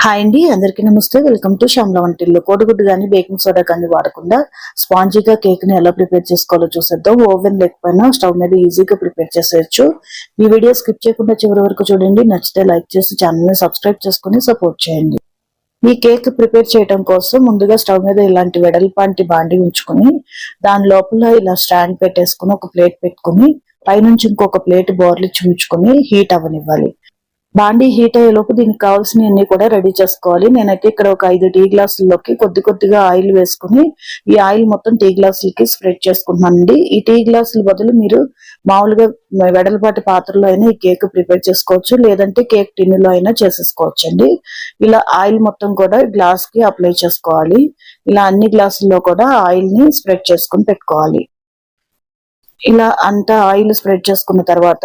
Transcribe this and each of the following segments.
Hi అండి, అందరికీ నమస్తే. వెల్కమ్ టు శ్యామల వంటిల్లు. కోడిగుడ్డు కానీ బేకింగ్ సోడా కానీ వాడకుండా స్పాంజీగా కేక్ ని ఎలా ప్రిపేర్ చేసుకోవాలో చూసేద్దాం. ఓవెన్ లేకపోయినా స్టవ్ మీద ఈజీగా ప్రిపేర్ చేసేయచ్చు. ఈ వీడియో స్కిప్ చేయకుండా చివరి వరకు చూడండి. నచ్చితే లైక్ చేసి ఛానల్ ని సబ్స్క్రైబ్ చేసుకుని సపోర్ట్ చేయండి. ఈ కేక్ ప్రిపేర్ చేయడం కోసం ముందుగా స్టవ్ మీద ఇలాంటి వెడల్పాంటి బాండి ఉంచుకుని దాని లోపల ఇలా స్టాండ్ పెట్టేసుకుని ఒక ప్లేట్ పెట్టుకుని పైనుంచి ఇంకొక ప్లేట్ బోర్లిచ్చి ఉంచుకుని హీట్ అవ్వనివ్వాలి. బాండీ హీట్ అయ్యేలోపు దీనికి కావాల్సినవన్నీ కూడా రెడీ చేసుకోవాలి. నేనైతే ఇక్కడ ఒక 5 టీ గ్లాసుల్లోకి కొద్దిగా ఆయిల్ వేసుకుని ఈ ఆయిల్ మొత్తం టీ గ్లాసులకి స్ప్రెడ్ చేసుకుంటున్నానండి. ఈ టీ గ్లాసుల బదులు మీరు మామూలుగా వెడల్పాటి పాత్రలో అయినా ఈ కేక్ ప్రిపేర్ చేసుకోవచ్చు, లేదంటే కేక్ టిన్నులో అయినా చేసేసుకోవచ్చు అండి. ఇలా ఆయిల్ మొత్తం కూడా గ్లాస్ కి అప్లై చేసుకోవాలి. ఇలా అన్ని గ్లాసుల్లో కూడా ఆయిల్ ని స్ప్రెడ్ చేసుకుని పెట్టుకోవాలి. ఇలా అంతా ఆయిల్ స్ప్రెడ్ చేసుకున్న తర్వాత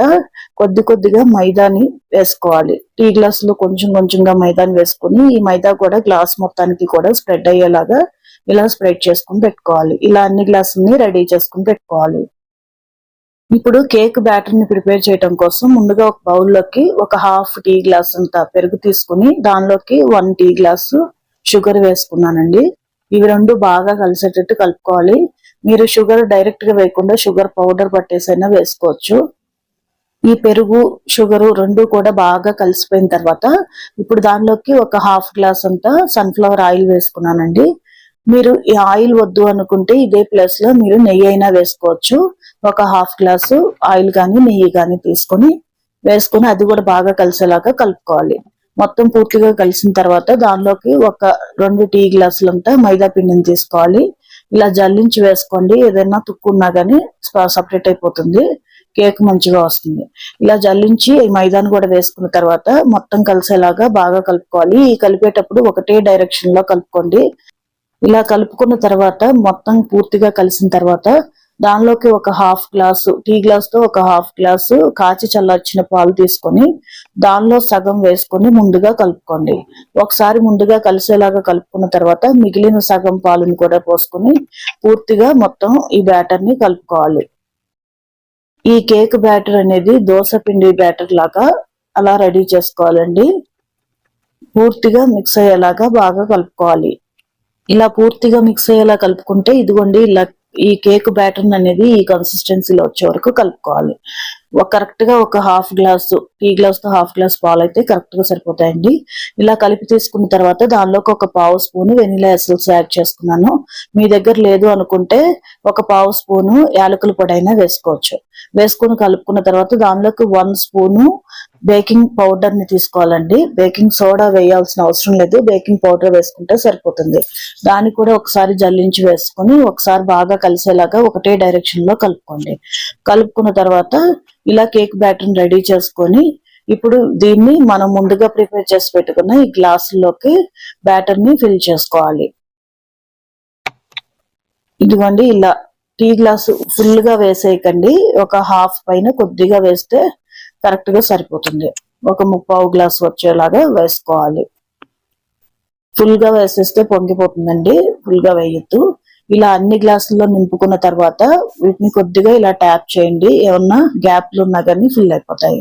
కొద్దిగా మైదాని వేసుకోవాలి. టీ గ్లాస్ లో కొంచెంగా మైదాని వేసుకుని ఈ మైదా కూడా గ్లాస్ మొత్తానికి కూడా స్ప్రెడ్ అయ్యేలాగా ఇలా స్ప్రెడ్ చేసుకుని పెట్టుకోవాలి. ఇలా అన్ని గ్లాసుల్ని రెడీ చేసుకుని పెట్టుకోవాలి. ఇప్పుడు కేక్ బ్యాటర్ ని ప్రిపేర్ చేయడం కోసం ముందుగా ఒక బౌల్లోకి ఒక హాఫ్ టీ గ్లాస్ అంత పెరుగు తీసుకుని దానిలోకి 1 టీ గ్లాసు షుగర్ వేసుకున్నానండి. ఇవి రెండు బాగా కలిసేటట్టు కలుపుకోవాలి. మీరు షుగర్ డైరెక్ట్ గా వేయకుండా షుగర్ పౌడర్ పట్టేసైనా వేసుకోవచ్చు. ఈ పెరుగు షుగరు రెండు కూడా బాగా కలిసిపోయిన తర్వాత ఇప్పుడు దానిలోకి ఒక హాఫ్ గ్లాస్ అంతా సన్ఫ్లవర్ ఆయిల్ వేసుకున్నానండి. మీరు ఈ ఆయిల్ వద్దు అనుకుంటే ఇదే ప్లేస్ లో మీరు నెయ్యి అయినా వేసుకోవచ్చు. ఒక హాఫ్ గ్లాసు ఆయిల్ కానీ నెయ్యి కానీ తీసుకొని వేసుకుని అది కూడా బాగా కలిసేలాగా కలుపుకోవాలి. మొత్తం పూర్తిగా కలిసిన తర్వాత దానిలోకి ఒక 2 టీ గ్లాసులంతా మైదా పిండిని తీసుకోవాలి. ఇలా జల్లించి వేసుకోండి. ఏదైనా తుక్కున్నా గానీ సపరేట్ అయిపోతుంది, కేక్ మంచిగా వస్తుంది. ఇలా జల్లించి మైదాను కూడా వేసుకున్న తర్వాత మొత్తం కలిసేలాగా బాగా కలుపుకోవాలి. ఈ కలిపేటప్పుడు ఒకటే డైరెక్షన్ లో కలుపుకోండి. ఇలా కలుపుకున్న తర్వాత మొత్తం పూర్తిగా కలిసిన తర్వాత దానిలోకి ఒక హాఫ్ గ్లాసు టీ గ్లాస్ తో ఒక హాఫ్ గ్లాసు కాచి చల్లార్చిన పాలు తీసుకొని దానిలో సగం వేసుకొని ముందుగా కలుపుకోండి. ఒకసారి ముందుగా కలిసేలాగా కలుపుకున్న తర్వాత మిగిలిన సగం పాలను కూడా పోసుకొని పూర్తిగా మొత్తం ఈ బ్యాటర్ ని కలుపుకోవాలి. ఈ కేక్ బ్యాటర్ అనేది దోస పిండి బ్యాటర్ లాగా అలా రెడీ చేసుకోవాలండి. పూర్తిగా మిక్స్ అయ్యేలాగా బాగా కలుపుకోవాలి. ఇలా పూర్తిగా మిక్స్ అయ్యేలా కలుపుకుంటే ఇదిగోండి ఇలా ఈ కేక్ బ్యాటర్ అనేది ఈ కన్సిస్టెన్సీలో వచ్చే వరకు కలుపుకోవాలి. కరెక్ట్ గా ఒక హాఫ్ గ్లాసు టీ గ్లాస్ తో హాఫ్ గ్లాస్ పాలు అయితే కరెక్ట్ గా సరిపోతాయండి. ఇలా కలిపి తీసుకున్న తర్వాత దానిలోకి ఒక పావు స్పూన్ వెనిలా ఎసెన్స్ యాడ్ చేసుకున్నాను. మీ దగ్గర లేదు అనుకుంటే ఒక పావు స్పూను యాలకుల పొడి అయినా వేసుకోవచ్చు. వేసుకుని కలుపుకున్న తర్వాత దానిలోకి 1 స్పూను బేకింగ్ పౌడర్ ని తీసుకోవాలండి. బేకింగ్ సోడా వేయాల్సిన అవసరం లేదు, బేకింగ్ పౌడర్ వేసుకుంటే సరిపోతుంది. దాన్ని కూడా ఒకసారి జల్లించి వేసుకుని ఒకసారి బాగా కలిసేలాగా ఒకటే డైరెక్షన్ లో కలుపుకోండి. కలుపుకున్న తర్వాత ఇలా కేక్ బ్యాటర్ రెడీ చేసుకొని ఇప్పుడు దీన్ని మనం ముందుగా ప్రిపేర్ చేసి పెట్టుకున్న ఈ గ్లాసుల్లోకి బ్యాటర్ ని ఫిల్ చేసుకోవాలి. ఇదిగోండి ఇలా టీ గ్లాసు ఫుల్ గా వేసేయకండి, ఒక హాఫ్ పైన కొద్దిగా వేస్తే కరెక్ట్ గా సరిపోతుంది. ఒక 3/4 గ్లాసు వచ్చేలాగా వేసుకోవాలి. ఫుల్ గా వేసేస్తే పొంగిపోతుందండి, ఫుల్ గా వేయద్దు. ఇలా అన్ని గ్లాసుల్లో నింపుకున్న తర్వాత వీటిని కొద్దిగా ఇలా ట్యాప్ చేయండి. ఏమన్నా గ్యాప్లు ఉన్నా కానీ ఫిల్ అయిపోతాయి.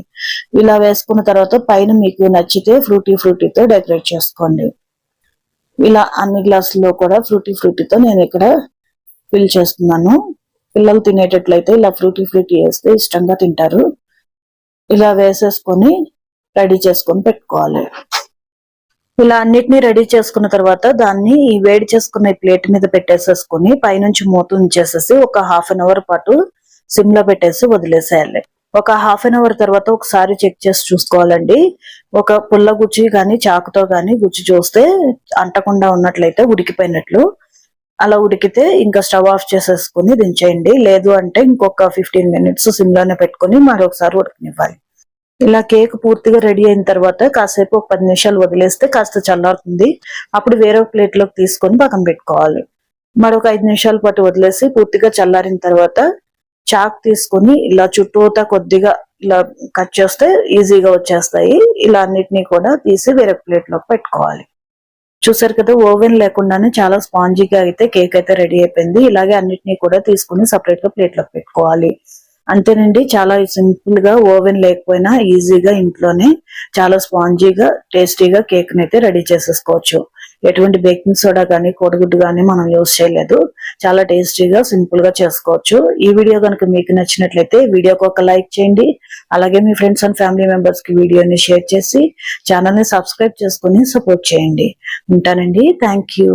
ఇలా వేసుకున్న తర్వాత పైన మీకు నచ్చితే ఫ్రూటీతో డెకరేట్ చేసుకోండి. ఇలా అన్ని గ్లాసుల్లో కూడా ఫ్రూటీతో నేను ఇక్కడ ఫిల్ చేస్తున్నాను. పిల్లలు తినేటట్లయితే ఇలా ఫ్రూటీ వేస్తే ఇష్టంగా తింటారు. ఇలా వేసేసుకొని రెడీ చేసుకొని పెట్టుకోవాలి. ఇలా అన్నిటినీ రెడీ చేసుకున్న తర్వాత దాన్ని ఈ వేడి చేసుకున్న ప్లేట్ మీద పెట్టేసేసుకుని పైనుంచి మూత ఉంచేసేసి ఒక హాఫ్ అన్ అవర్ పాటు సిమ్ లో పెట్టేసి వదిలేసేయాలి. ఒక హాఫ్ అన్ అవర్ తర్వాత ఒకసారి చెక్ చేసి చూసుకోవాలండి. ఒక పుల్ల గుచ్చి కానీ చాకుతో కానీ గుచ్చి చూస్తే అంటకుండా ఉన్నట్లయితే ఉడికిపోయినట్లు. అలా ఉడికితే ఇంకా స్టవ్ ఆఫ్ చేసేసుకుని దించేయండి. లేదు అంటే ఇంకొక 15 మినిట్స్ సిమ్ లోనే పెట్టుకుని మరొకసారి ఉడకనివ్వాలి. ఇలా కేక్ పూర్తిగా రెడీ అయిన తర్వాత కాసేపు ఒక 10 నిమిషాలు వదిలేస్తే కాస్త చల్లారుతుంది. అప్పుడు వేరే ప్లేట్ లోకి తీసుకొని పక్కన పెట్టుకోవాలి. మరొక 5 నిమిషాల పాటు వదిలేసి పూర్తిగా చల్లారిన తర్వాత చాక్ తీసుకొని ఇలా చుట్టూతా కొద్దిగా ఇలా కట్ చేస్తే ఈజీగా వచ్చేస్తాయి. ఇలా అన్నిటినీ కూడా తీసి వేరే ప్లేట్ లోకి పెట్టుకోవాలి. చూసారు కదా, ఓవెన్ లేకుండానే చాలా స్పాంజీగా అయితే కేక్ అయితే రెడీ అయిపోయింది. ఇలాగే అన్నిటినీ కూడా తీసుకుని సపరేట్ గా ప్లేట్ లోకి పెట్టుకోవాలి. అంతేనండి, చాలా సింపుల్ గా ఓవెన్ లేకపోయినా ఈజీగా ఇంట్లోనే చాలా స్పాంజీగా టేస్టీగా కేక్ అయితే రెడీ చేసేసుకోవచ్చు. ఎటువంటి బేకింగ్ సోడా కానీ కోడిగుడ్డు కానీ మనం యూస్ చేయలేదు. చాలా టేస్టీగా సింపుల్ గా చేసుకోవచ్చు. ఈ వీడియో కనుక మీకు నచ్చినట్లయితే వీడియోకి ఒక లైక్ చేయండి. అలాగే మీ ఫ్రెండ్స్ అండ్ ఫ్యామిలీ మెంబర్స్ కి వీడియోని షేర్ చేసి ఛానల్ ని సబ్స్క్రైబ్ చేసుకుని సపోర్ట్ చేయండి. ఉంటానండి. Thank you.